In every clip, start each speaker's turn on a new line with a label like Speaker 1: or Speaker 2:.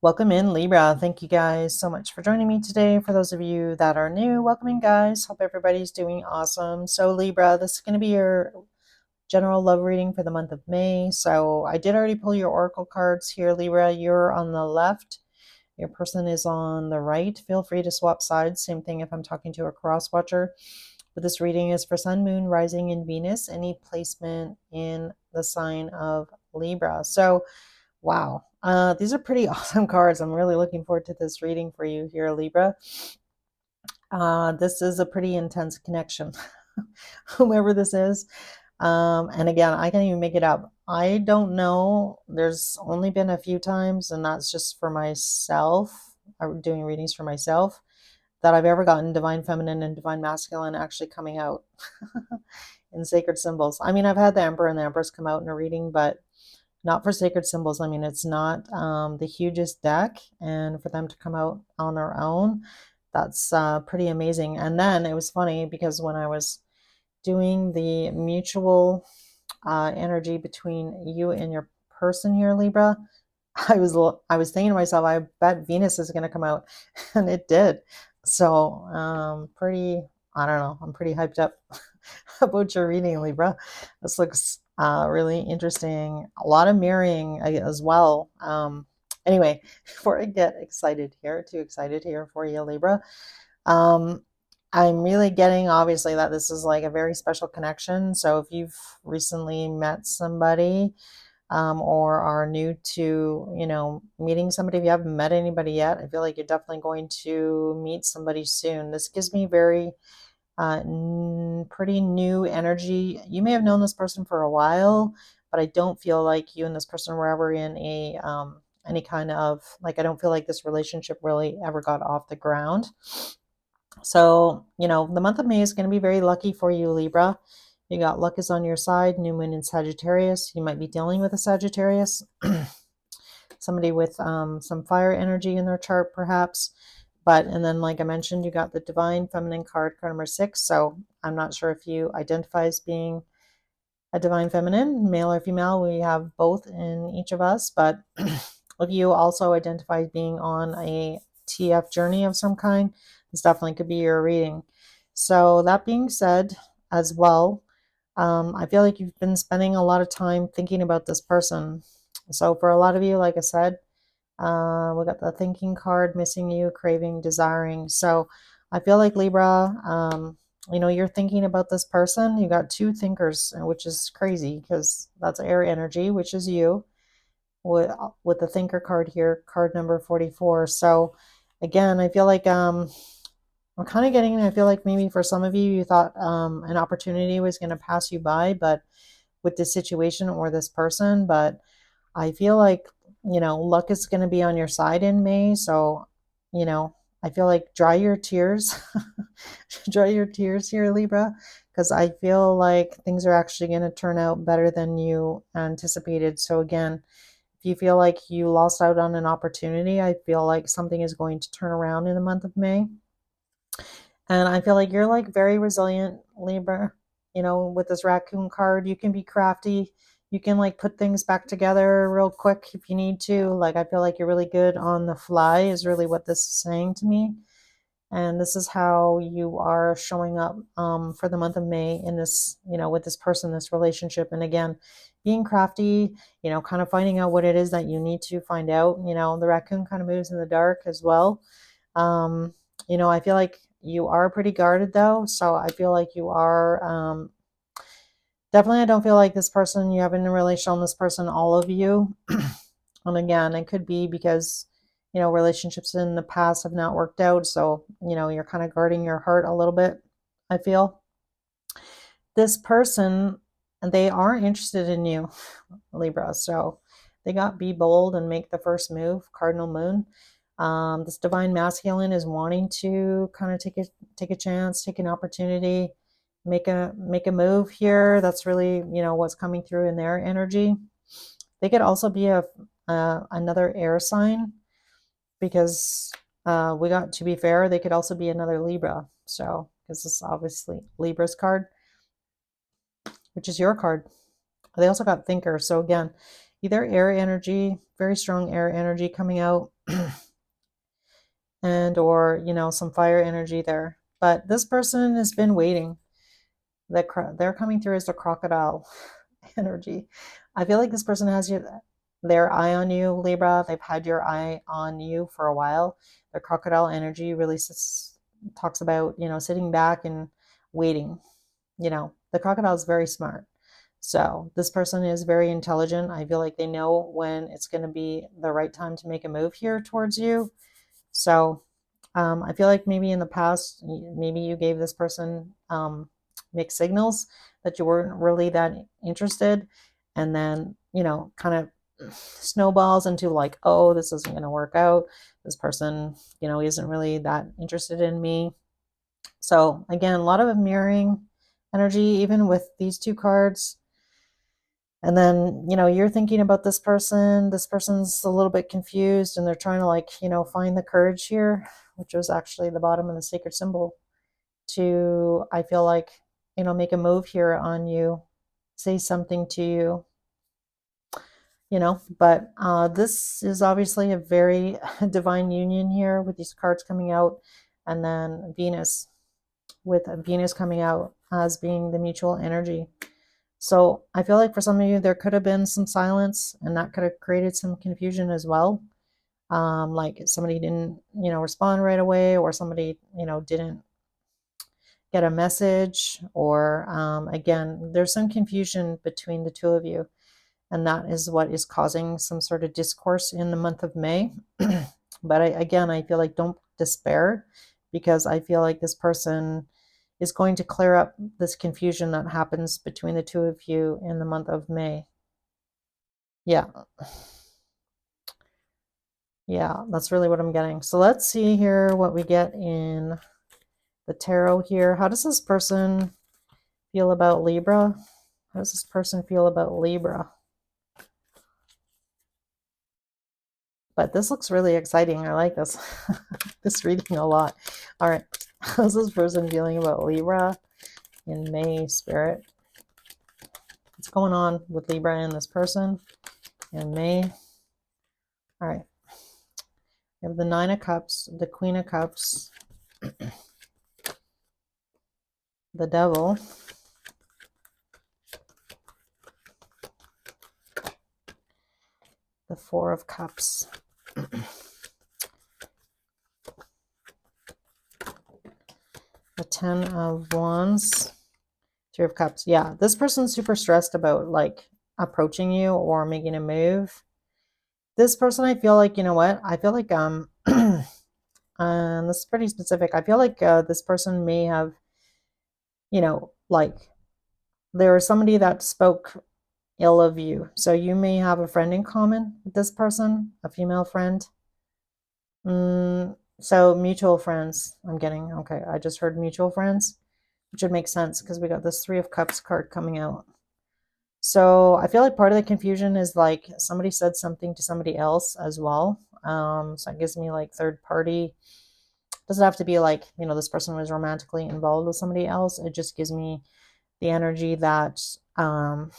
Speaker 1: Welcome in, Libra. Thank you guys so much for joining me today. For those of you that are new, welcome in, guys. Hope everybody's doing awesome. So, Libra, this is going to be your general love reading for the month of May. So, I did already pull your oracle cards here, Libra. You're on the left, your person is on the right. Feel free to swap sides. Same thing if I'm talking to a cross watcher. But this reading is for Sun, Moon, Rising, and Venus, any placement in the sign of Libra. So, wow. These are pretty awesome cards. I'm really looking forward to this reading for you here, Libra. This is a pretty intense connection, whomever this is. And again, I can't even make it up. I don't know. There's only been a few times, and that's just for myself. I'm doing readings for myself that I've ever gotten divine feminine and divine masculine actually coming out in sacred symbols. I mean, I've had the Emperor and the Empress come out in a reading, but not for sacred symbols. I mean, it's not the hugest deck, and for them to come out on their own, that's pretty amazing. And then it was funny because when I was doing the mutual energy between you and your person here, Libra, I was thinking to myself, I bet Venus is going to come out, and it did. So pretty, I don't know, I'm pretty hyped up about your reading, Libra. This looks really interesting. A lot of mirroring as well. Anyway, before I get excited here, too excited here for you, Libra, um, I'm really getting obviously that this is like a very special connection. So if you've recently met somebody, or are new to, meeting somebody, if you haven't met anybody yet, I feel like you're definitely going to meet somebody soon. This gives me very pretty new energy. You may have known this person for a while, but I don't feel like you and this person were ever in a any kind of, like, I don't feel like this relationship really ever got off the ground. So, the month of May is going to be very lucky for you, Libra. You got luck is on your side, new moon in Sagittarius. You might be dealing with a Sagittarius, somebody with some fire energy in their chart, perhaps. And then, like I mentioned, you got the divine feminine card number 6. So I'm not sure if you identify as being a divine feminine, male or female. We have both in each of us. But if you also identify as being on a TF journey of some kind, this definitely could be your reading. So that being said, as well, I feel like you've been spending a lot of time thinking about this person. So for a lot of you, like I said, we got the thinking card, missing you, craving, desiring. So I feel like Libra, you're thinking about this person. You got two thinkers, which is crazy because that's air energy, which is you, with the thinker card here, card number 44. So again, I feel like I'm kind of getting, I feel like maybe for some of you, you thought an opportunity was going to pass you by, but with this situation or this person, but I feel like, luck is going to be on your side in May. So, I feel like dry your tears, dry your tears here, Libra, because I feel like things are actually going to turn out better than you anticipated. So, again, if you feel like you lost out on an opportunity, I feel like something is going to turn around in the month of May. And I feel like you're like very resilient, Libra. With this raccoon card, you can be crafty. You can like put things back together real quick if you need to. Like, I feel like you're really good on the fly, is really what this is saying to me. And this is how you are showing up for the month of May in this, with this person, this relationship. And again, being crafty, kind of finding out what it is that you need to find out. The raccoon kind of moves in the dark as well. Um, I feel like you are pretty guarded though. So I feel like you are definitely, I don't feel like this person, you haven't really shown this person all of you. And again, it could be because, relationships in the past have not worked out. So, you're kind of guarding your heart a little bit, I feel. This person, they are interested in you, Libra. So they got be bold and make the first move, Cardinal Moon. This divine masculine is wanting to kind of take a chance, take an opportunity, make a move here. That's really, what's coming through in their energy. They could also be another air sign, because we got, to be fair, they could also be another Libra. So because this is obviously Libra's card, which is your card. They also got thinker. So again, either air energy, very strong air energy coming out. and or, some fire energy there. But this person has been waiting. They're coming through as the crocodile energy. I feel like this person has their eye on you, Libra. They've had your eye on you for a while. The crocodile energy really talks about, sitting back and waiting. The crocodile is very smart. So this person is very intelligent. I feel like they know when it's going to be the right time to make a move here towards you. So I feel like maybe in the past, maybe you gave this person mixed signals that you weren't really that interested. And then, kind of snowballs into like, oh, this isn't going to work out. This person, isn't really that interested in me. So again, a lot of mirroring energy, even with these two cards. And then, you're thinking about this person's a little bit confused and they're trying to like, find the courage here, which was actually the bottom of the sacred symbol to, I feel like, make a move here on you, say something to you, but this is obviously a very divine union here with these cards coming out, and then Venus, with Venus coming out as being the mutual energy. So I feel like for some of you, there could have been some silence, and that could have created some confusion as well. Like somebody didn't, respond right away, or somebody, didn't get a message, or again, there's some confusion between the two of you. And that is what is causing some sort of discourse in the month of May. But again, I feel like don't despair, because I feel like this person is going to clear up this confusion that happens between the two of you in the month of May. Yeah. Yeah, that's really what I'm getting. So let's see here what we get in the tarot here. How does this person feel about Libra? How does this person feel about Libra? But this looks really exciting. I like this this reading a lot. All right, how's this person feeling about Libra in May, Spirit? What's going on with Libra and this person in May? All right, we have the Nine of Cups, the Queen of Cups, the Devil, the Four of Cups, the Ten of Wands, Three of Cups. Yeah, this person's super stressed about like approaching you or making a move. This person, I feel like, you know what? I feel like and this is pretty specific. I feel like this person may have, like there was somebody that spoke ill of you. So you may have a friend in common with this person, a female friend. So mutual friends, I'm getting. Okay, I just heard mutual friends, which would make sense because we got this Three of Cups card coming out. So I feel like part of the confusion is like somebody said something to somebody else as well. So it gives me like third party. Doesn't have to be like, this person was romantically involved with somebody else. It just gives me the energy that I'm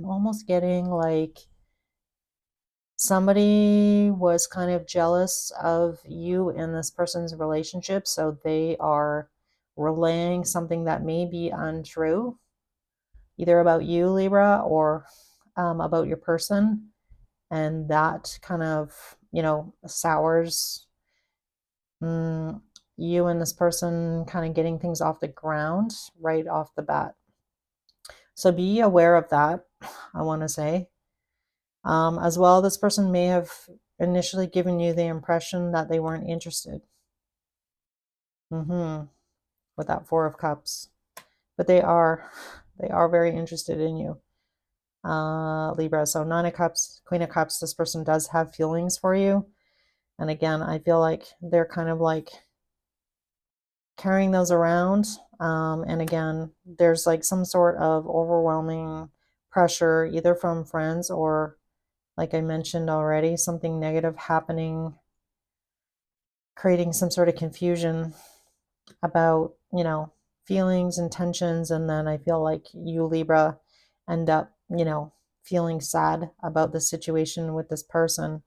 Speaker 1: almost getting like somebody was kind of jealous of you in this person's relationship. So they are relaying something that may be untrue, either about you, Libra, or about your person. And that kind of, sours you and this person kind of getting things off the ground right off the bat. So be aware of that, I want to say. As well, this person may have initially given you the impression that they weren't interested. With that Four of Cups. But they are very interested in you, Libra. So Nine of Cups, Queen of Cups, this person does have feelings for you. And again, I feel like they're kind of like carrying those around. And again, there's like some sort of overwhelming pressure, either from friends or, like I mentioned already, something negative happening, creating some sort of confusion about, feelings, intentions. And then I feel like you, Libra, end up, feeling sad about the situation with this person.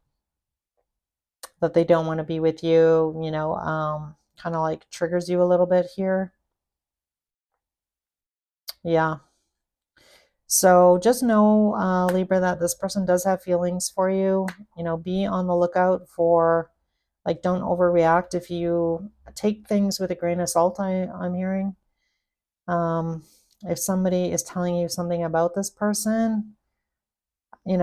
Speaker 1: that they don't want to be with you, kind of like triggers you a little bit here. Yeah. So just know, Libra, that this person does have feelings for you. Be on the lookout for, like, don't overreact. If you take things with a grain of salt, I'm hearing. Um, if somebody is telling you something about this person, they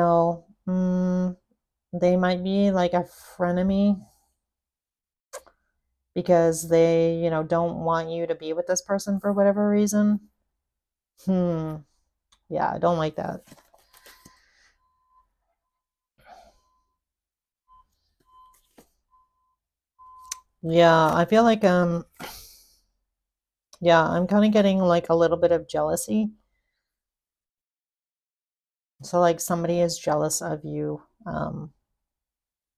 Speaker 1: might be like a frenemy because they, don't want you to be with this person for whatever reason. Yeah, I don't like that. Yeah, I feel like yeah, I'm kind of getting like a little bit of jealousy. So like somebody is jealous of you,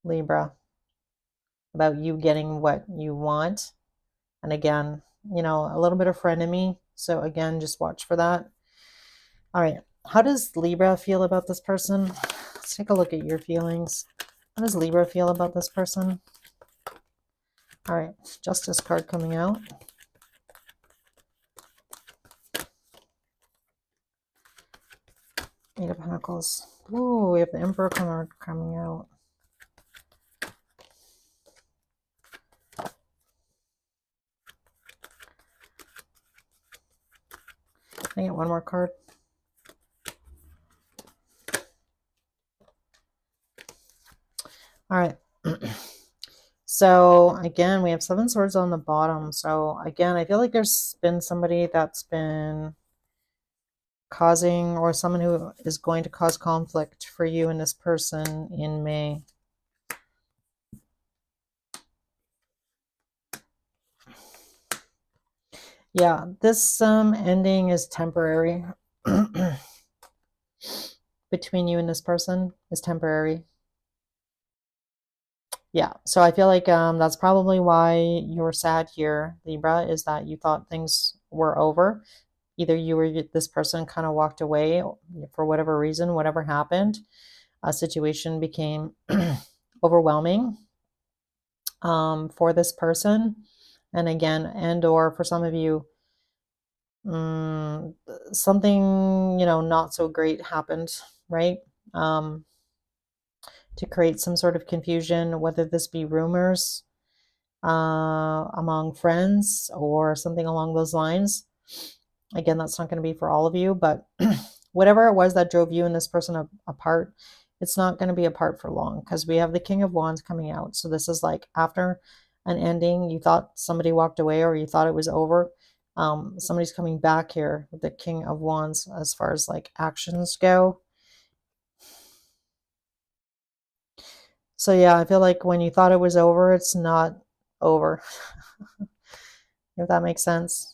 Speaker 1: Libra, about you getting what you want. And again, a little bit of frenemy. So again, just watch for that. All right. How does Libra feel about this person? Let's take a look at your feelings. How does Libra feel about this person? All right. Justice card coming out. Eight of Pentacles. Ooh, we have the Emperor card coming out. Can I get one more card? All right. So again, we have Seven Swords on the bottom. So again, I feel like there's been somebody that's been causing, or someone who is going to cause conflict for you and this person in May. Yeah, this ending is temporary. Between you and this person is temporary. Yeah, so I feel like that's probably why you're sad here, Libra, is that you thought things were over. Either you or this person kind of walked away for whatever reason, whatever happened. A situation became overwhelming for this person. And again, and or for some of you, something, not so great happened, right? To create some sort of confusion, whether this be rumors among friends or something along those lines. Again, that's not going to be for all of you, but whatever it was that drove you and this person apart, it's not going to be apart for long because we have the King of Wands coming out. So this is like after an ending, you thought somebody walked away or you thought it was over. Somebody's coming back here with the King of Wands as far as like actions go. So yeah, I feel like when you thought it was over, it's not over. If that makes sense.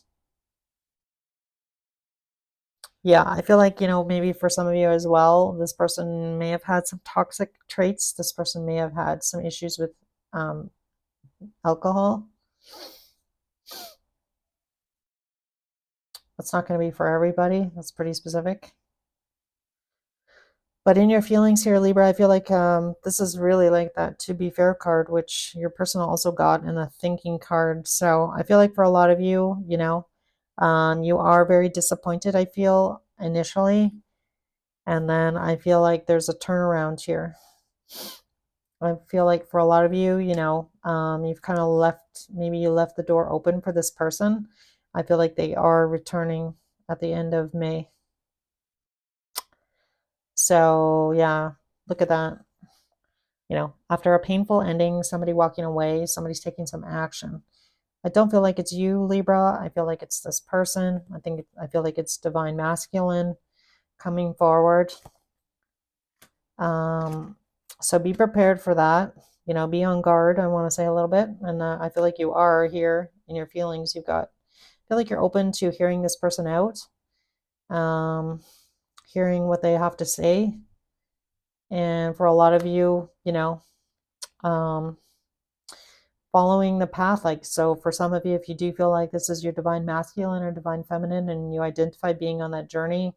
Speaker 1: Yeah, I feel like, maybe for some of you as well, this person may have had some toxic traits. This person may have had some issues with um, alcohol. That's not going to be for everybody. That's pretty specific. But in your feelings here, Libra, I feel like this is really like that to be fair card, which your person also got in a thinking card. So I feel like for a lot of you, you are very disappointed, I feel, initially. And then I feel like there's a turnaround here. I feel like for a lot of you, you've kind of maybe you left the door open for this person. I feel like they are returning at the end of May. So yeah, look at that. After a painful ending, somebody walking away, somebody's taking some action. I don't feel like it's you, Libra. I feel like it's this person. I feel like it's divine masculine coming forward. So be prepared for that. Be on guard. I want to say a little bit, and I feel like you are here in your feelings. I feel like you're open to hearing this person out, hearing what they have to say, and for a lot of you, um, following the path. Like, so for some of you, if you do feel like this is your divine masculine or divine feminine, and you identify being on that journey,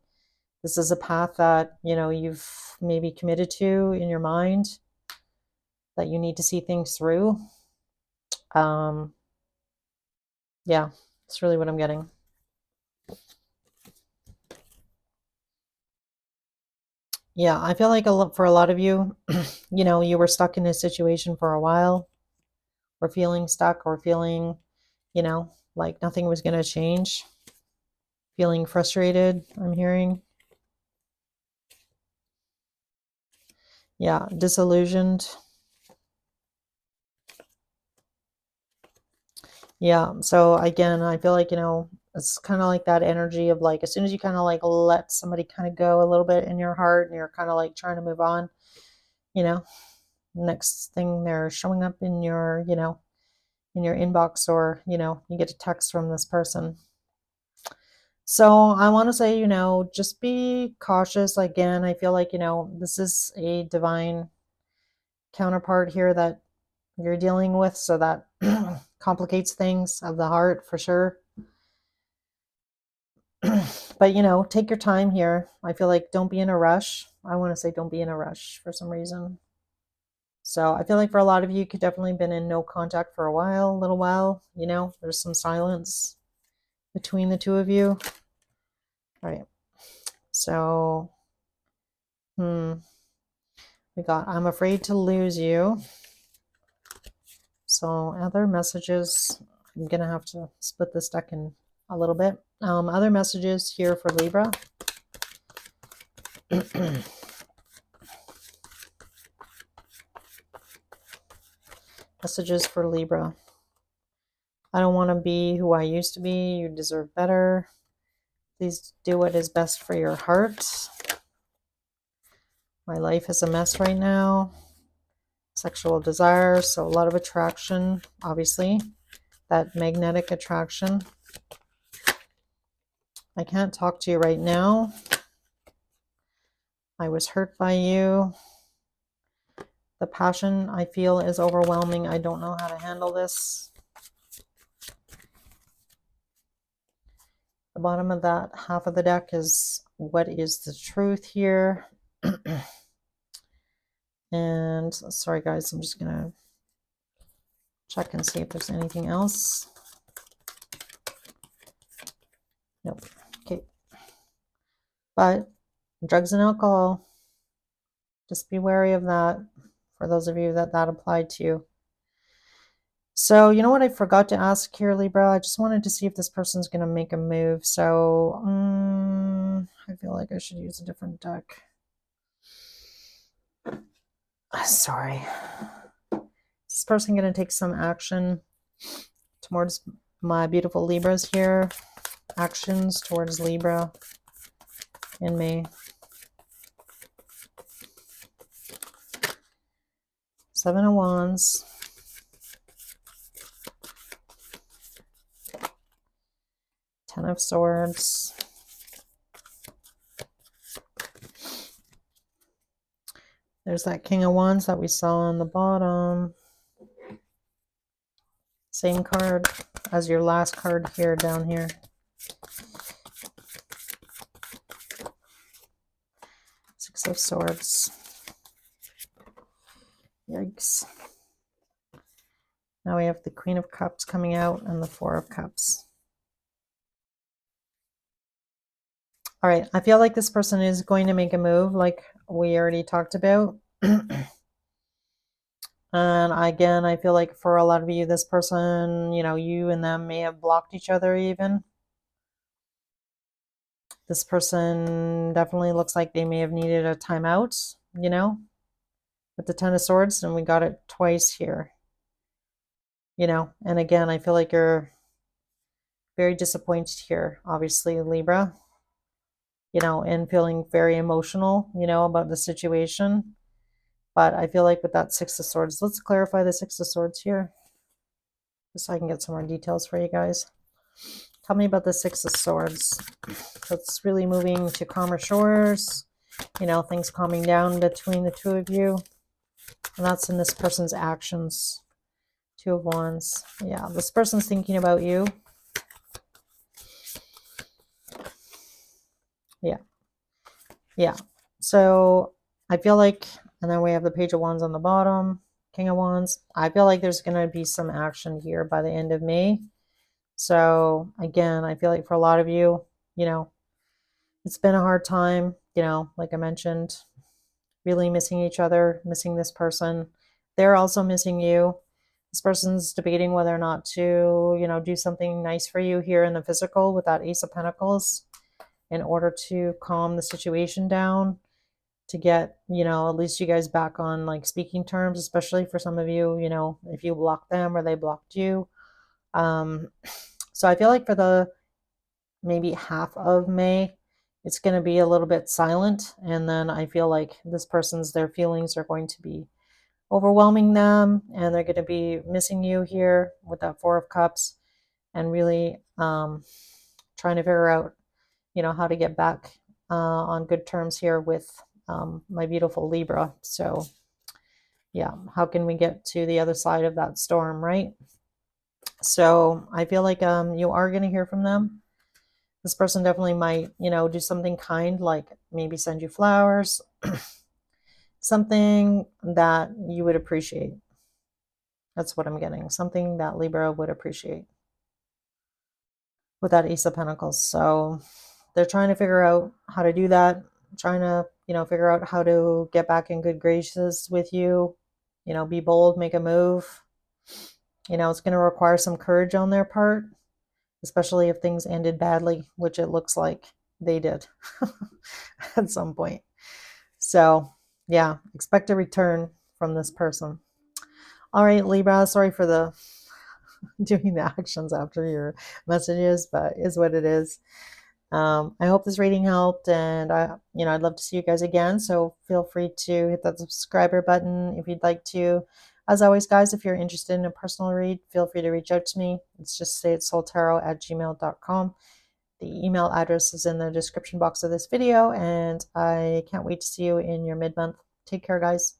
Speaker 1: this is a path that, you've maybe committed to in your mind. that you need to see things through. Yeah, that's really what I'm getting. Yeah, I feel like for a lot of you, you were stuck in a situation for a while, or feeling stuck, or feeling, like nothing was going to change, feeling frustrated, I'm hearing. Yeah, disillusioned. Yeah, so again, I feel like, it's kind of like that energy of like, as soon as you kind of like let somebody kind of go a little bit in your heart and you're kind of like trying to move on, you know, next thing they're showing up in your, in your inbox, or, you get a text from this person. So I want to say, just be cautious. Again, I feel like, this is a divine counterpart here that you're dealing with, so that complicates things of the heart for sure. But take your time here. I feel like don't be in a rush. I want to say don't be in a rush for some reason. So I feel like for a lot of you could definitely been in no contact for a little while, there's some silence between the two of you. All right. So we got I'm afraid to lose you. So other messages, I'm gonna have to split this deck in a little bit. Other messages here for Libra. Messages for Libra. I don't want to be who I used to be. You deserve better. Please do what is best for your heart. My life is a mess right now. Sexual desire, so a lot of attraction, obviously. That magnetic attraction. I can't talk to you right now. I was hurt by you. The passion I feel is overwhelming. I don't know how to handle this. The bottom of that half of the deck is what is the truth here. And sorry guys, I'm just gonna check and see if there's anything else. Nope. Okay. But drugs and alcohol, just be wary of that for those of you that applied to you. So you know what I forgot to ask here, Libra? I just wanted to see if this person's going to make a move. So I feel like I should use a different deck. Sorry. Is this person going to take some action towards my beautiful Libras here? Actions towards Libra in May. Seven of Wands. Ten of Swords. There's that King of Wands that we saw on the bottom. Same card as your last card here, down here. Six of Swords. Yikes. Now we have the Queen of Cups coming out and the Four of Cups. All right, I feel like this person is going to make a move like we already talked about. And again, I feel like for a lot of you, this person, you and them may have blocked each other even. This person definitely looks like they may have needed a timeout, with the Ten of Swords, and we got it twice here. And again, I feel like you're very disappointed here, obviously, Libra, and feeling very emotional, about the situation. But I feel like with that Six of Swords, let's clarify the Six of Swords here, just so I can get some more details for you guys. Tell me about the Six of Swords. It's really moving to calmer shores, things calming down between the two of you. And that's in this person's actions. Two of Wands. Yeah, this person's thinking about you. Yeah. Yeah. So I feel like, and then we have the Page of Wands on the bottom. King of Wands. I feel like there's going to be some action here by the end of May. So again, I feel like for a lot of you, you know, it's been a hard time, you know, like I mentioned, really missing each other, missing this person. They're also missing you. This person's debating whether or not to, you know, do something nice for you here in the physical with that Ace of Pentacles in order to calm the situation down, to get, you know, at least you guys back on like speaking terms, especially for some of you, you know, if you blocked them or they blocked you. Um, so I feel like for the maybe half of May, it's going to be a little bit silent. And then I feel like this person's, their feelings are going to be overwhelming them and they're going to be missing you here with that Four of Cups and really trying to figure out, you know, how to get back on good terms here with my beautiful Libra. So yeah, how can we get to the other side of that storm, right? So I feel like you are going to hear from them. This person definitely might, you know, do something kind, like maybe send you flowers, something that you would appreciate. That's what I'm getting. Something that Libra would appreciate with that Ace of Pentacles. So they're trying to figure out how to do that, trying to, you know, figure out how to get back in good graces with you, you know, be bold, make a move. You know, it's going to require some courage on their part, especially if things ended badly, which it looks like they did at some point. So, yeah, expect a return from this person. All right, Libra, sorry for the doing the actions after your messages, but is what it is. I hope this reading helped, and I'd love to see you guys again. So feel free to hit that subscriber button if you'd like to. As always, guys, if you're interested in a personal read, feel free to reach out to me. It's just sayitsoultarot@gmail.com. The email address is in the description box of this video, and I can't wait to see you in your mid-month. Take care, guys.